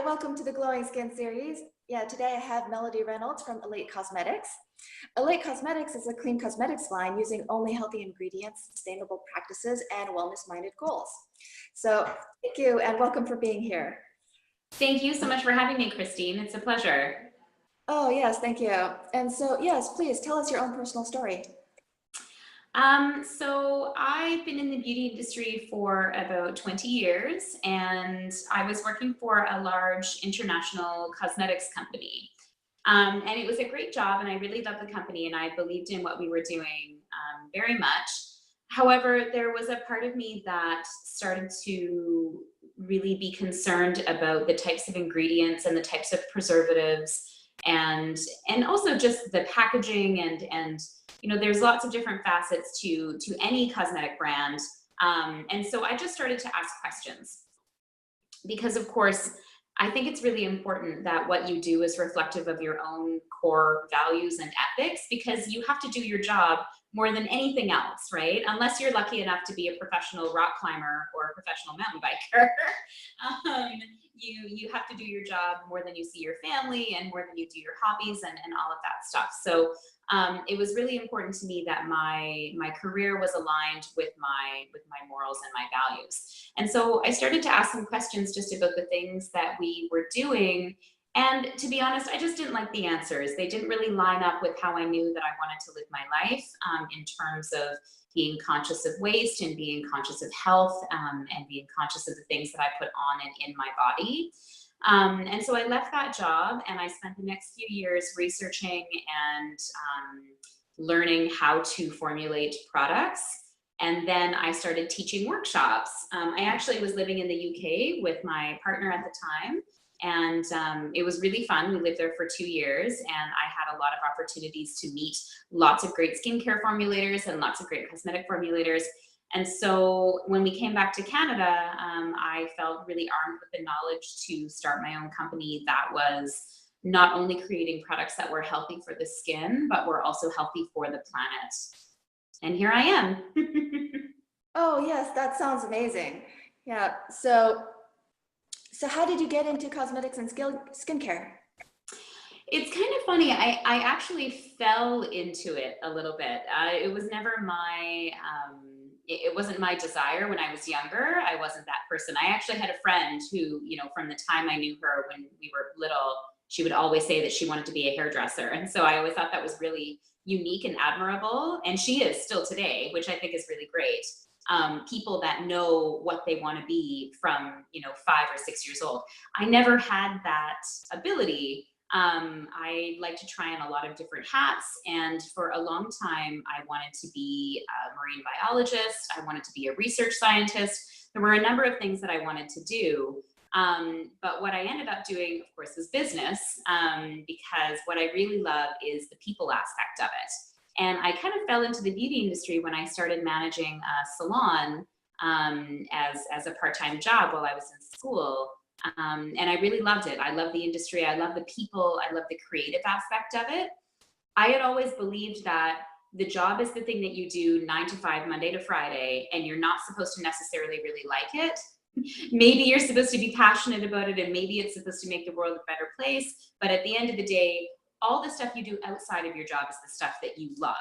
welcome to the Glowing Skin series. Today I have Melodie Reynolds from Elate Cosmetics. Elate Cosmetics is a clean cosmetics line using only healthy ingredients, sustainable practices, and wellness-minded goals. So thank you and welcome for being here. Thank you so much for having me, Christine. It's a pleasure. Oh yes, thank you. And so yes, please tell us your own personal story. So I've been in the beauty industry for about 20 years, and I was working for a large international cosmetics company. And it was a great job, and I really loved the company, and I believed in what we were doing very much. However, there was a part of me that started to really be concerned about the types of ingredients and the types of preservatives, and also just the packaging and you know, there's lots of different facets to any cosmetic brand. And so I just started to ask questions because, of course, I think it's really important that what you do is reflective of your own core values and ethics, because you have to do your job more than anything else, right? Unless you're lucky enough to be a professional rock climber or a professional mountain biker. You have to do your job more than you see your family and more than you do your hobbies and all of that stuff. So it was really important to me that my career was aligned with my morals and my values. And so I started to ask some questions just about the things that we were doing. And to be honest, I just didn't like the answers. They didn't really line up with how I knew that I wanted to live my life in terms of being conscious of waste and being conscious of health and being conscious of the things that I put on and in my body. And so I left that job and I spent the next few years researching and learning how to formulate products. And then I started teaching workshops. I actually was living in the UK with my partner at the time. And it was really fun. We lived there for 2 years, and I had a lot of opportunities to meet lots of great skincare formulators and lots of great cosmetic formulators. And so when we came back to Canada, I felt really armed with the knowledge to start my own company that was not only creating products that were healthy for the skin, but were also healthy for the planet. And here I am. Oh yes, that sounds amazing. Yeah, so how did you get into cosmetics and skincare? It's kind of funny. I actually fell into it a little bit. It was never my, it wasn't my desire when I was younger. I wasn't that person. I actually had a friend who, you know, from the time I knew her when we were little, she would always say that she wanted to be a hairdresser. And so I always thought that was really unique and admirable. And she is still today, which I think is really great. People that know what they want to be from, you know, 5 or 6 years old. I never had that ability. I like to try on a lot of different hats, and for a long time I wanted to be a marine biologist. I wanted to be a research scientist. There were a number of things that I wanted to do, but what I ended up doing, of course, was business, because what I really love is the people aspect of it. And I kind of fell into the beauty industry when I started managing a salon as a part-time job while I was in school. And I really loved it. I love the industry. I love the people. I love the creative aspect of it. I had always believed that the job is the thing that you do 9 to 5, Monday to Friday, and you're not supposed to necessarily really like it. Maybe you're supposed to be passionate about it, and maybe it's supposed to make the world a better place. But at the end of the day, all the stuff you do outside of your job is the stuff that you love.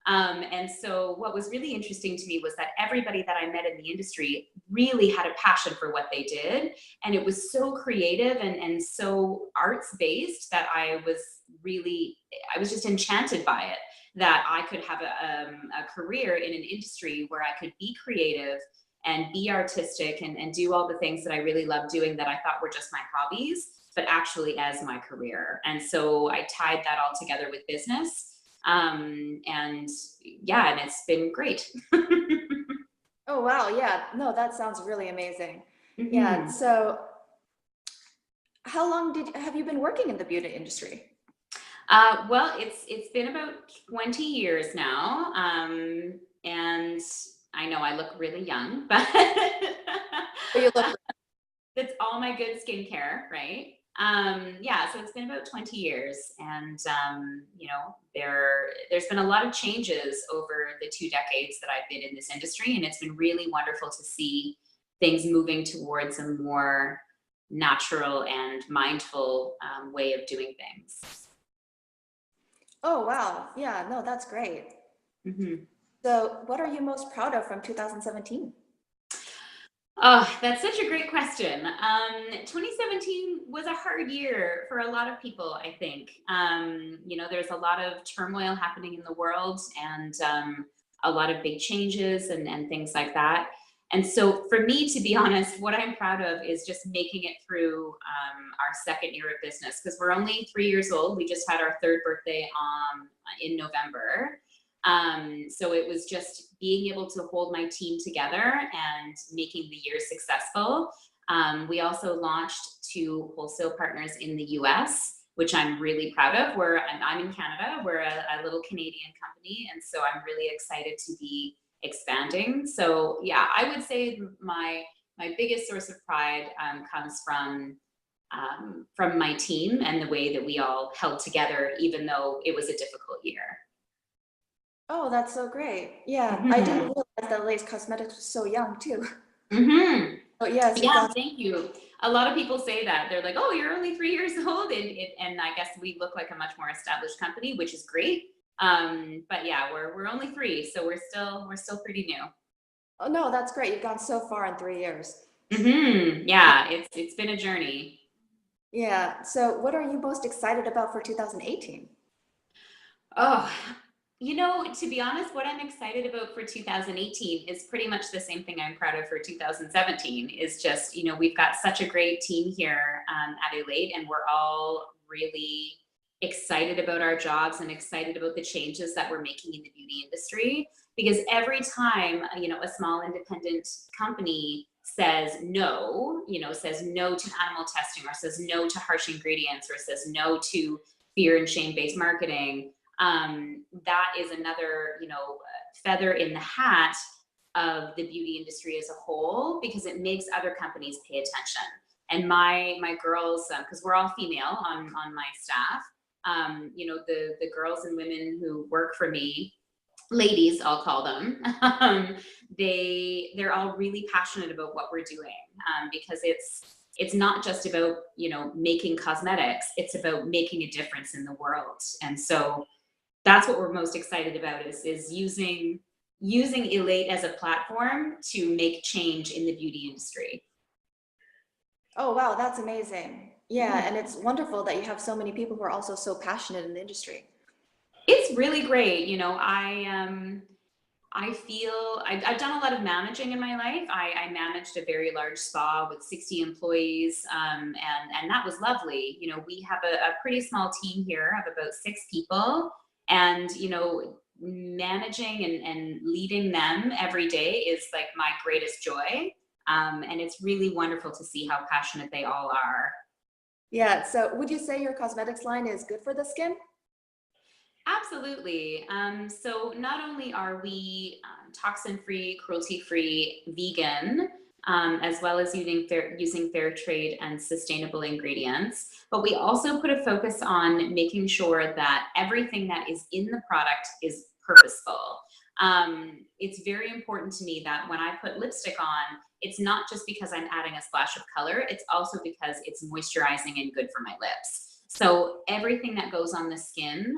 And so what was really interesting to me was that everybody that I met in the industry really had a passion for what they did. And it was so creative and so arts-based that I was just enchanted by it, that I could have a career in an industry where I could be creative and be artistic and do all the things that I really love doing that I thought were just my hobbies, but actually as my career. And so I tied that all together with business. And yeah, and it's been great. Oh, wow. Yeah, no, that sounds really amazing. Mm-hmm. Yeah. So how long have you been working in the beauty industry? Well, it's been about 20 years now. And I know I look really young, but You look that's all my good skincare, right? Yeah, so it's been about 20 years, and you know, there's been a lot of changes over the 2 decades that I've been in this industry, and it's been really wonderful to see things moving towards a more natural and mindful way of doing things. Oh, wow. Yeah, no, that's great. Mm-hmm. So what are you most proud of from 2017? Oh, that's such a great question. 2017 was a hard year for a lot of people, I think. There's a lot of turmoil happening in the world and a lot of big changes and things like that. And so for me, to be honest, what I'm proud of is just making it through our second year of business, because we're only 3 years old. We just had our third birthday in November. So it was just being able to hold my team together and making the year successful. We also launched 2 wholesale partners in the US, which I'm really proud of. I'm in Canada, we're a little Canadian company, and so I'm really excited to be expanding. So yeah, I would say my biggest source of pride comes from my team and the way that we all held together, even though it was a difficult year. Oh, that's so great. Yeah, I didn't Mm-hmm. realize that Elate Cosmetics was so young too. Mm-hmm. Oh, yes, you've Yeah, gone. thank you. A lot of people say that. They're like, "Oh, you're only 3 years old," and I guess we look like a much more established company, which is great. But yeah, we're only 3, so we're still pretty new. Oh, no, that's great. You've gone so far in 3 years. Mm-hmm. Yeah, it's been a journey. Yeah. So what are you most excited about for 2018? Oh, to be honest, what I'm excited about for 2018 is pretty much the same thing I'm proud of for 2017. Is just, we've got such a great team here at Elate, and we're all really excited about our jobs and excited about the changes that we're making in the beauty industry. Because every time, a small independent company says no to animal testing, or says no to harsh ingredients, or says no to fear and shame-based marketing, that is another, feather in the hat of the beauty industry as a whole, because it makes other companies pay attention. And my girls, because we're all female on my staff, the girls and women who work for me, ladies, I'll call them, they're all really passionate about what we're doing, because it's not just about, making cosmetics, it's about making a difference in the world. And so that's what we're most excited about, is using Elate as a platform to make change in the beauty industry. Oh, wow, that's amazing. Yeah, and it's wonderful that you have so many people who are also so passionate in the industry. It's really great. I feel I've done a lot of managing in my life. I managed a very large spa with 60 employees, and that was lovely. We have a pretty small team here of about 6 people, and managing and leading them every day is like my greatest joy. And it's really wonderful to see how passionate they all are. Yeah, so would you say your cosmetics line is good for the skin? Absolutely. So not only are we toxin-free, cruelty-free, vegan, as well as using fair trade and sustainable ingredients, but we also put a focus on making sure that everything that is in the product is purposeful. It's very important to me that when I put lipstick on, it's not just because I'm adding a splash of color, it's also because it's moisturizing and good for my lips. So everything that goes on the skin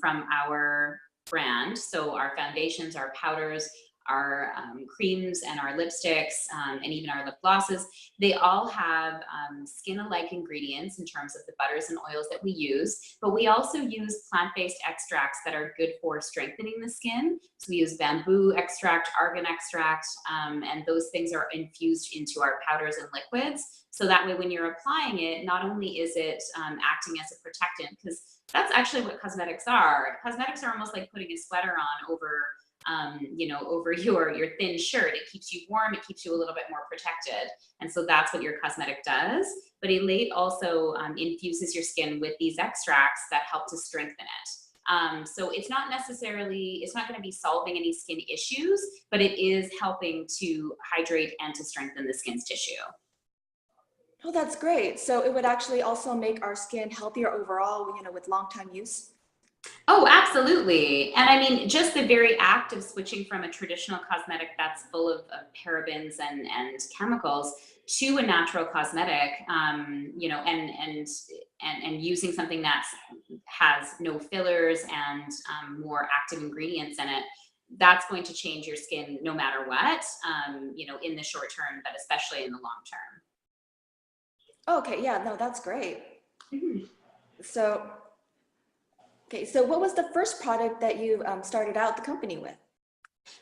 from our brand, so our foundations, our powders, our creams, and our lipsticks, and even our lip glosses, they all have skin-alike ingredients in terms of the butters and oils that we use, but we also use plant-based extracts that are good for strengthening the skin. So we use bamboo extract, argan extract, and those things are infused into our powders and liquids. So that way, when you're applying it, not only is it acting as a protectant, because that's actually what cosmetics are. Cosmetics are almost like putting a sweater on over your thin shirt. It keeps you warm, it keeps you a little bit more protected. And so that's what your cosmetic does. But Elate also infuses your skin with these extracts that help to strengthen it. So it's not going to be solving any skin issues, but it is helping to hydrate and to strengthen the skin's tissue. Oh, that's great. So it would actually also make our skin healthier overall, with long time use. Oh, absolutely. And I mean, just the very act of switching from a traditional cosmetic that's full of parabens and chemicals to a natural cosmetic, you know, and using something that has no fillers and more active ingredients in it, that's going to change your skin no matter what, you know, in the short term, but especially in the long Okay, yeah, no, that's great. term. So, okay, so what was the first product that you started out the company with?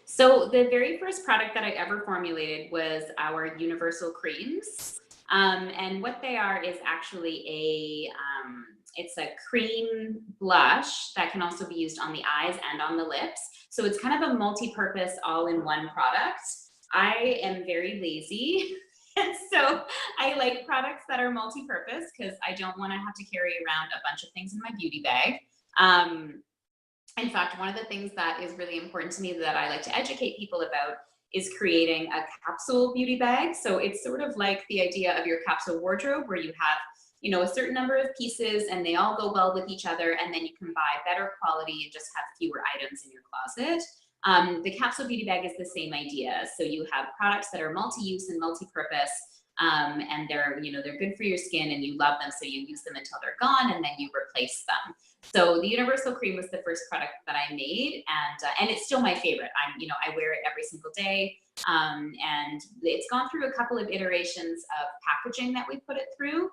So the very first product that I ever formulated was our universal creams. And what they are is actually it's a cream blush that can also be used on the eyes and on the lips. So it's kind of a multi-purpose all-in-one product. I am very lazy. And so I like products that are multi-purpose because I don't want to have to carry around a bunch of things in my beauty bag. Um, in fact, one of the things that is really important to me that I like to educate people about is creating a capsule beauty bag. So it's sort of like the idea of your capsule wardrobe where you have, you know, a certain number of pieces and they all go well with each other, and then you can buy better quality and just have fewer items in your closet. The capsule beauty bag is the same idea. So you have products that are multi-use and multi-purpose, and they're, you know, they're good for your skin and you love them, so you use them until they're gone and then you replace them. So the universal cream was the first product that I made, and it's still my favorite. You know, I wear it every single day, and it's gone through a couple of iterations of packaging that we put it through,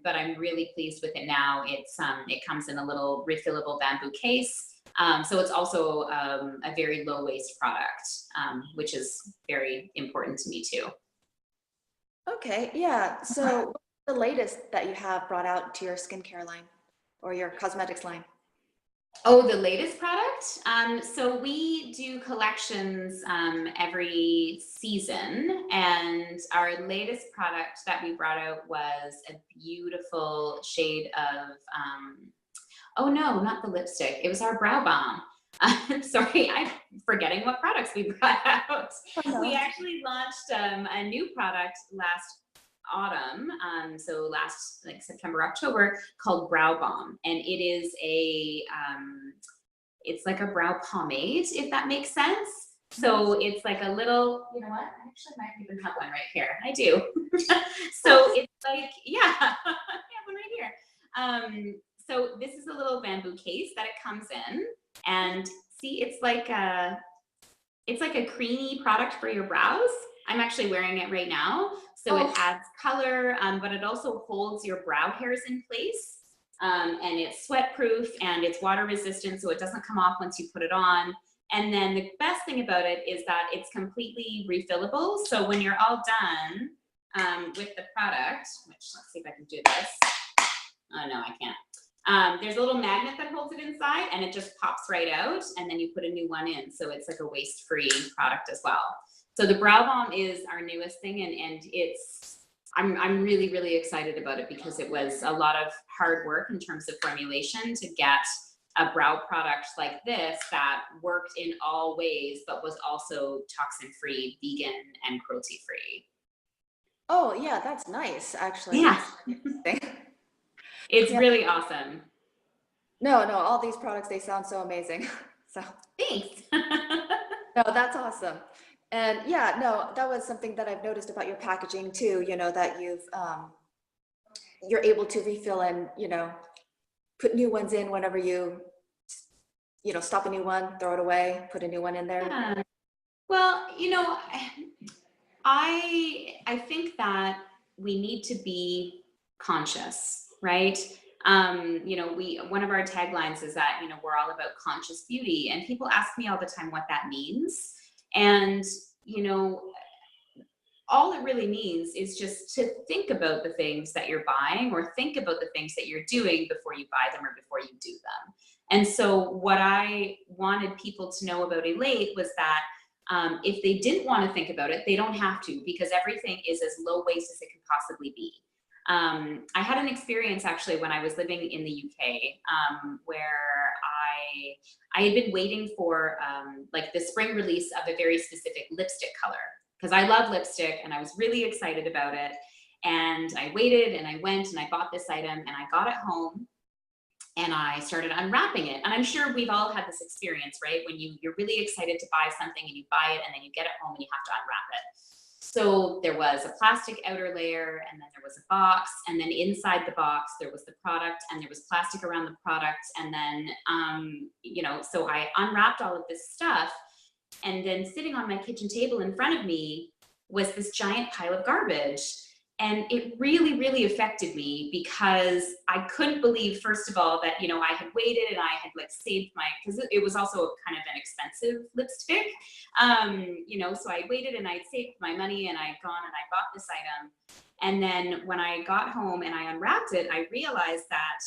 but I'm really pleased with it now. It comes in a little refillable bamboo case, so it's also a very low waste product, which is very important to me too. Okay, yeah. So what's the latest that you have brought out to your skincare line or your cosmetics line? Oh, the latest product? So we do collections every season, and our latest product that we brought out was a beautiful shade of, oh no, not the lipstick. It was our brow balm. Sorry, I'm forgetting what products we brought out. Oh, We no. actually launched a new product last autumn, so last like September, October, called Brow Balm, and it is it's like a brow pomade, if that makes sense. So it's like a little, you know what? I actually might even have one right here. I do. So it's like, yeah, I have one right here. So this is a little bamboo case that it comes in, and see, it's like a creamy product for your brows. I'm actually wearing it right now. So it Oh, adds color, but it also holds your brow hairs in place. And it's sweat proof and it's water resistant, so it doesn't come off once you put it on. And then the best thing about it is that it's completely refillable. So when you're all done with the product, which let's see if I can do this. Oh no, I can't. There's a little magnet that holds it inside and it just pops right out, and then you put a new one in. So it's like a waste-free product as well. So the Brow Balm is our newest thing, and I'm really, really excited about it because it was a lot of hard work in terms of formulation to get a brow product like this that worked in all ways, but was also toxin-free, vegan, and cruelty-free. oh yeah, that's nice, actually. Yeah, That's interesting. it's Yeah. really awesome. No, no, all these products, they sound so amazing. So, Thanks. no, that's awesome. And yeah, no, that was something that I've noticed about your packaging too, you know, that you're able to refill and, you know, put new ones in whenever you know, stop a new one, throw it away, put a new one in there. Yeah. Well, you know, I think that we need to be conscious, right? You know, one of our taglines is that, you know, we're all about conscious beauty, and people ask me all the time what that means. And, you know, all it really means is just to think about the things that you're buying, or think about the things that you're doing before you buy them or before you do them. And so what I wanted people to know about Elate was that if they didn't want to think about it, they don't have to, because everything is as low waste as it can possibly be. I had an experience actually when I was living in the UK, where I had been waiting for like the spring release of a very specific lipstick color, because I love lipstick and I was really excited about it. And I waited and I went and I bought this item and I got it home, and I started unwrapping it. And I'm sure we've all had this experience, right? When you're really excited to buy something and you buy it and then you get it home and you have to unwrap it. So there was a plastic outer layer, and then there was a box, and then inside the box there was the product, and there was plastic around the product. And then, so I unwrapped all of this stuff, and then sitting on my kitchen table in front of me was this giant pile of garbage. And it really, really affected me because I couldn't believe, first of all, that, I had waited and I had like saved because it was also kind of an expensive lipstick. So I waited and I'd saved my money and I'd gone and I bought this item. And then when I got home and I unwrapped it, I realized that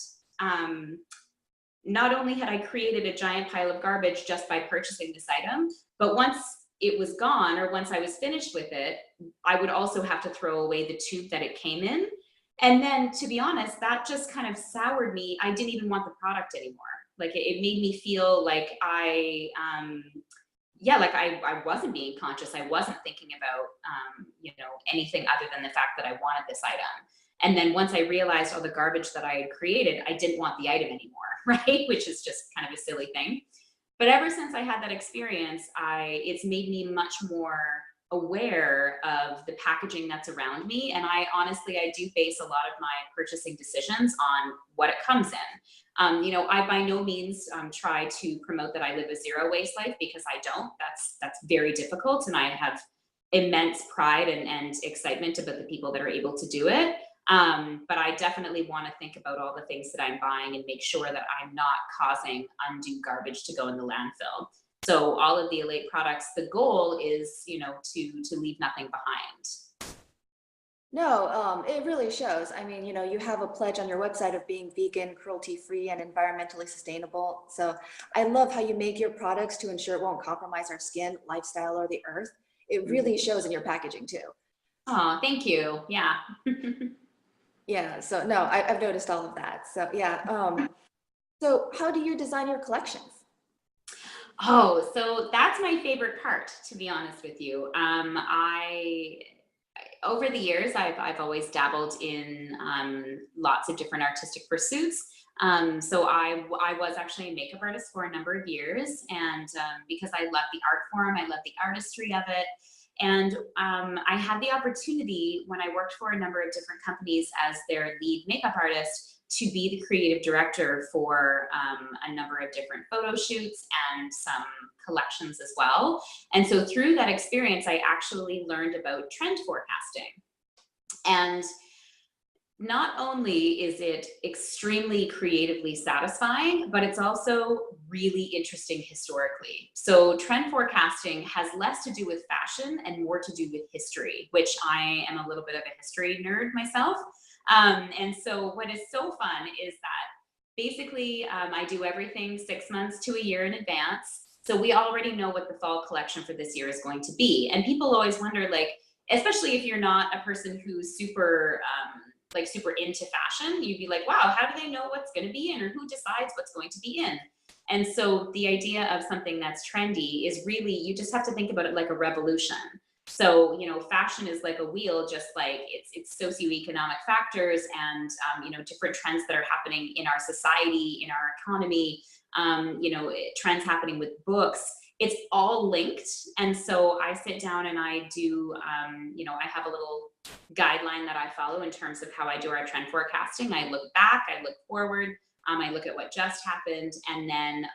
not only had I created a giant pile of garbage just by purchasing this item, but once it was gone, or once I was finished with it, I would also have to throw away the tube that it came in. And then, to be honest, that just kind of soured me. I didn't even want the product anymore. Like it made me feel like I wasn't being conscious. I wasn't thinking about, anything other than the fact that I wanted this item. And then once I realized all the garbage that I had created, I didn't want the item anymore, right? Which is just kind of a silly thing. But ever since I had that experience, it's made me much more aware of the packaging that's around me. And I do base a lot of my purchasing decisions on what it comes in. I by no means try to promote that I live a zero waste life, because I don't. That's very difficult. And I have immense pride and excitement about the people that are able to do it. But I definitely want to think about all the things that I'm buying and make sure that I'm not causing undue garbage to go in the landfill. So all of the Elate products, the goal is, to leave nothing behind. No, it really shows. I mean, you have a pledge on your website of being vegan, cruelty-free, and environmentally sustainable. So I love how you make your products to ensure it won't compromise our skin, lifestyle, or the earth. It really shows in your packaging too. Oh, thank you. Yeah. Yeah, so no, I've noticed all of that. So yeah. So how do you design your collections? Oh, so that's my favorite part, to be honest with you. Over the years, I've always dabbled in lots of different artistic pursuits. So I was actually a makeup artist for a number of years, and because I love the art form, I love the artistry of it. And I had the opportunity, when I worked for a number of different companies as their lead makeup artist, to be the creative director for a number of different photo shoots and some collections as well. And so through that experience, I actually learned about trend forecasting. And not only is it extremely creatively satisfying, but it's also really interesting historically. So trend forecasting has less to do with fashion and more to do with history, which I am a little bit of a history nerd myself. And so what is so fun is that basically I do everything 6 months to a year in advance. So we already know what the fall collection for this year is going to be. And people always wonder, like, especially if you're not a person who's super into fashion, you'd be like, wow, how do they know what's going to be in, or who decides what's going to be in? And so the idea of something that's trendy is really, you just have to think about it like a revolution. So, fashion is like a wheel, just like it's socioeconomic factors and, different trends that are happening in our society, in our economy, trends happening with books. It's all linked. And so I sit down and I do, I have a little guideline that I follow in terms of how I do our trend forecasting. I look back, I look forward, I look at what just happened, and then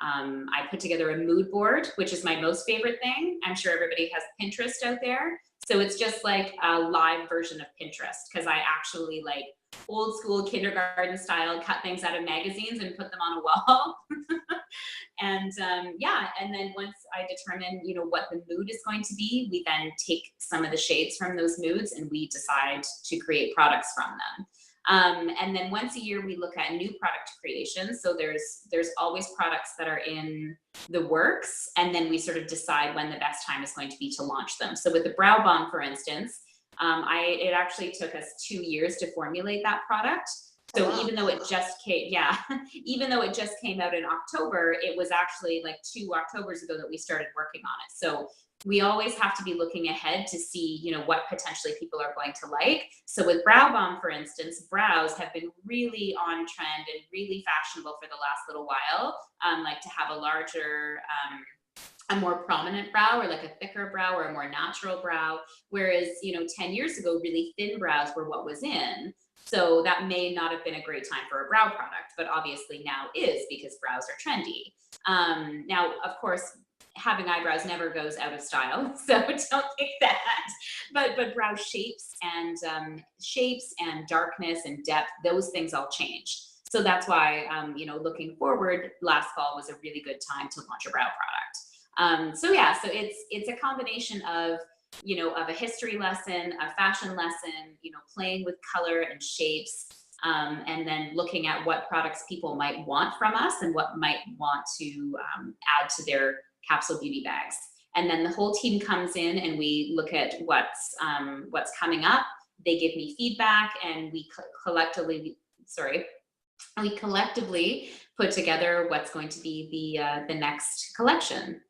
I put together a mood board, which is my most favorite thing. I'm sure everybody has Pinterest out there. So it's just like a live version of Pinterest, because I actually like old school kindergarten style cut things out of magazines and put them on a wall. And and then once I determine, what the mood is going to be, we then take some of the shades from those moods and we decide to create products from them. And then once a year, we look at new product creation. So there's always products that are in the works, and then we sort of decide when the best time is going to be to launch them. So with the Brow Bomb, for instance, it actually took us 2 years to formulate that product. So even though it just came, out in October, it was actually like 2 Octobers ago that we started working on it. So we always have to be looking ahead to see, you know, what potentially people are going to like. So with Brow Bomb, for instance, brows have been really on trend and really fashionable for the last little while. Like to have a larger, a more prominent brow, or like a thicker brow, or a more natural brow. Whereas, you know, 10 years ago, really thin brows were what was in. So that may not have been a great time for a brow product, but obviously now is, because brows are trendy. Now, of course, having eyebrows never goes out of style, so don't think that. But brow shapes and darkness and depth, those things all change. So that's why, you know, looking forward, last fall was a really good time to launch a brow product. So yeah, so it's a combination of, you know, of a history lesson, a fashion lesson, you know, playing with color and shapes, and then looking at what products people might want from us and what might want to add to their capsule beauty bags. And then the whole team comes in and we look at what's coming up. They give me feedback, and we collectively put together what's going to be the next collection.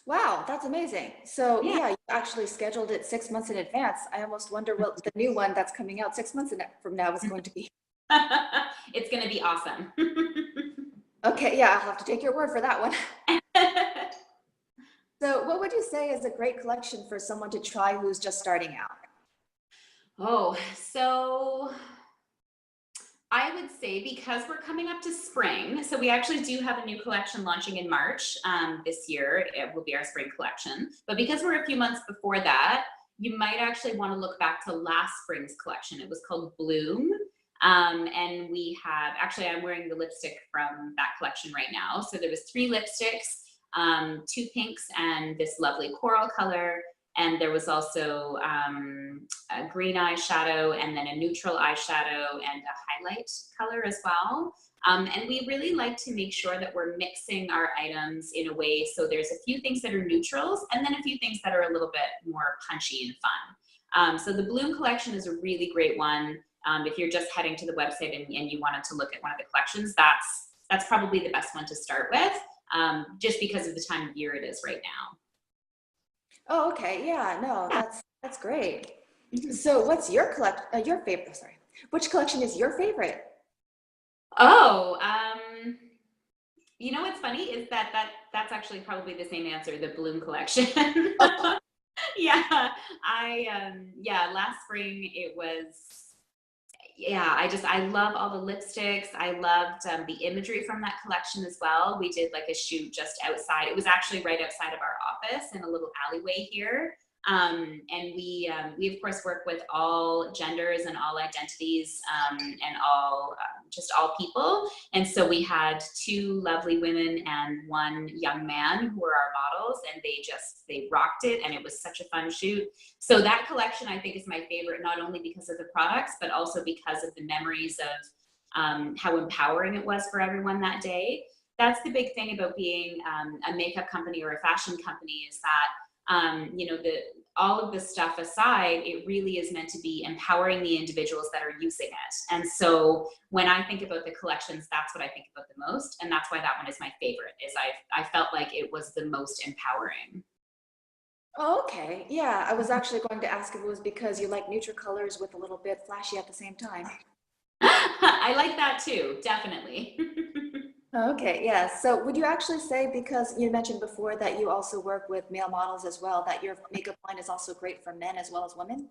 Wow, that's amazing. So yeah, you actually scheduled it 6 months in advance. I almost wonder what the new one that's coming out 6 months from now is going to be. It's going to be awesome. Okay, yeah, I'll have to take your word for that one. So what would you say is a great collection for someone to try who's just starting out? Oh, so I would say, because we're coming up to spring, so we actually do have a new collection launching in March this year. It will be our spring collection. But because we're a few months before that, you might actually want to look back to last spring's collection. It was called Bloom. And we have, actually, I'm wearing the lipstick from that collection right now. So there was 3 lipsticks, 2 pinks, and this lovely coral color. And there was also a green eyeshadow, and then a neutral eyeshadow, and a highlight color as well. And we really like to make sure that we're mixing our items in a way so there's a few things that are neutrals, and then a few things that are a little bit more punchy and fun. So the Bloom collection is a really great one. If you're just heading to the website and you wanted to look at one of the collections, that's probably the best one to start with, just because of the time of year it is right now. Oh, okay. Yeah, no, that's great. So what's your favorite, sorry. Which collection is your favorite? Oh, you know what's funny is that's actually probably the same answer, the Bloom collection. Yeah, last spring it was, I love all the lipsticks. I loved the imagery from that collection as well. We did like a shoot just outside. It was actually right outside of our office in a little alleyway here. And we of course work with all genders and all identities, and all just all people. And so we had 2 lovely women and 1 young man who were our models, and they rocked it, and it was such a fun shoot. So that collection I think is my favorite, not only because of the products, but also because of the memories of how empowering it was for everyone that day. That's the big thing about being a makeup company or a fashion company, is that you know, all of this stuff aside, it really is meant to be empowering the individuals that are using it. And so when I think about the collections, that's what I think about the most. And that's why that one is my favorite, is I felt like it was the most empowering. Oh, okay. Yeah, I was actually going to ask if it was because you like neutral colors with a little bit flashy at the same time. I like that too, definitely. Okay, yeah. So would you actually say, because you mentioned before that you also work with male models as well, that your makeup line is also great for men as well as women?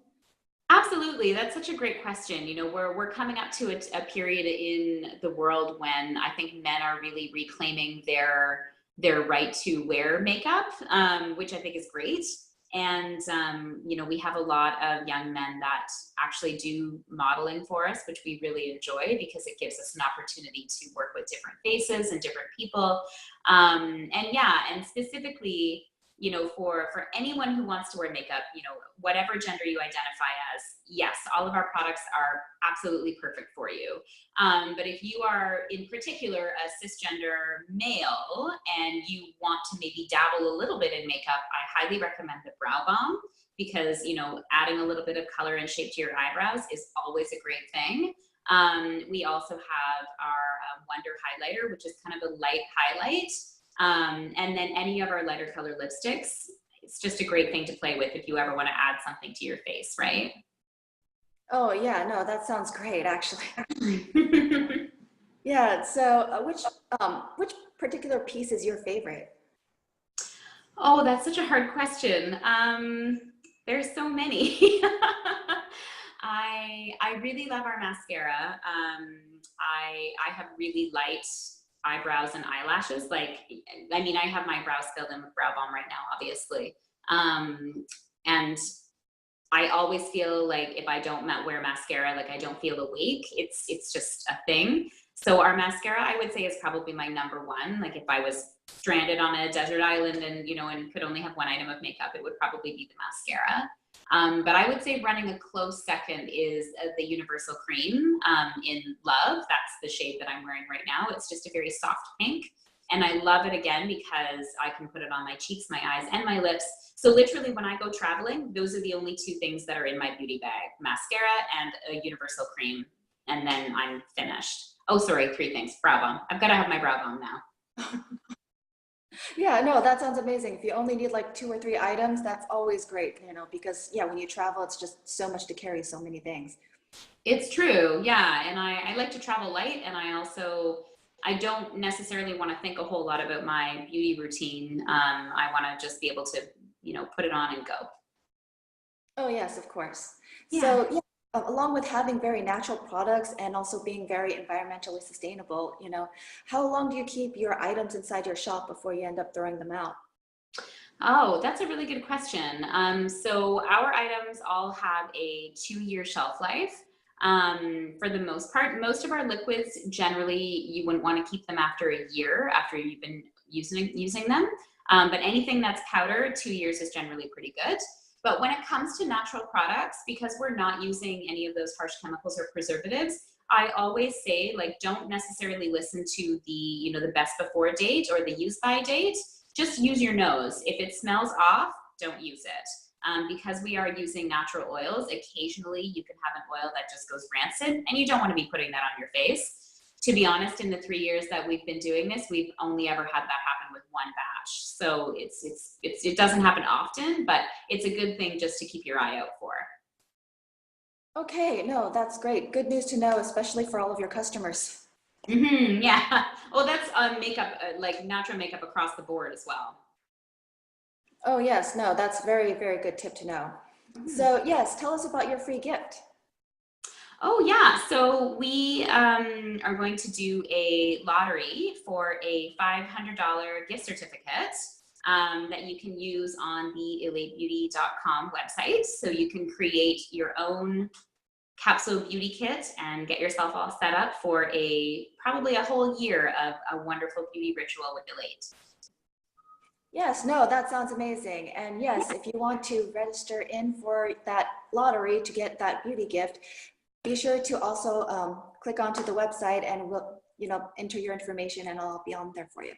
Absolutely. That's such a great question. You know, we're coming up to a period in the world when I think men are really reclaiming their right to wear makeup, which I think is great. And, you know, we have a lot of young men that actually do modeling for us, which we really enjoy, because it gives us an opportunity to work with different faces and different people. And yeah, and specifically, you know, for anyone who wants to wear makeup, you know, whatever gender you identify as, yes, all of our products are absolutely perfect for you. But if you are in particular a cisgender male and you want to maybe dabble a little bit in makeup, I highly recommend the Brow Bomb, because, you know, adding a little bit of color and shape to your eyebrows is always a great thing. We also have our Wonder Highlighter, which is kind of a light highlight. And then any of our lighter color lipsticks, it's just a great thing to play with if you ever want to add something to your face, right? Oh yeah, no, that sounds great actually. Yeah, so which particular piece is your favorite? Oh, that's such a hard question. There's so many. I really love our mascara. I have really light eyebrows and eyelashes. Like, I mean, I have my brows filled in with brow balm right now, obviously. And I always feel like if I don't wear mascara, like I don't feel awake. It's just a thing. So our mascara, I would say, is probably my number one. Like if I was stranded on a desert island and, you know, and could only have one item of makeup, it would probably be the mascara. But I would say running a close second is the Universal Cream in Love. That's the shade that I'm wearing right now. It's just a very soft pink. And I love it again because I can put it on my cheeks, my eyes, and my lips. So literally when I go traveling, those are the only two things that are in my beauty bag: mascara and a Universal Cream. And then I'm finished. Oh, sorry, three things. Brow balm. I've got to have my brow balm now. Yeah, no, that sounds amazing. If you only need like 2 or 3 items, that's always great, you know, because yeah, when you travel, it's just so much to carry, so many things. It's true, yeah. And I like to travel light, and I don't necessarily want to think a whole lot about my beauty routine. I want to just be able to, you know, put it on and go. Oh yes, of course. Yeah. So yeah, along with having very natural products and also being very environmentally sustainable, you know, how long do you keep your items inside your shop before you end up throwing them out? Oh, that's a really good question. So our items all have a 2-year shelf life. For the most part, most of our liquids, generally, you wouldn't want to keep them after a year after you've been using them. But anything that's powder, 2 years is generally pretty good. But when it comes to natural products, because we're not using any of those harsh chemicals or preservatives, I always say, like, don't necessarily listen to the, you know, the best before date or the use by date. Just use your nose. If it smells off, don't use it. Because we are using natural oils, occasionally you can have an oil that just goes rancid, and you don't want to be putting that on your face. To be honest, in the 3 years that we've been doing this, we've only ever had that happen with one batch. So it doesn't happen often, but it's a good thing just to keep your eye out for. Okay, no, that's great. Good news to know, especially for all of your customers. Yeah. Well, that's makeup, like natural makeup across the board as well. Oh yes, no, that's very, very good tip to know. So yes, tell us about your free gift. Oh yeah, so we are going to do a lottery for a $500 gift certificate that you can use on the elatebeauty.com website. So you can create your own capsule beauty kit and get yourself all set up for probably a whole year of a wonderful beauty ritual with Elate. Yes, no, that sounds amazing. And yes, if you want to register in for that lottery to get that beauty gift, be sure to also click onto the website and we'll, you know, enter your information and I'll be on there for you.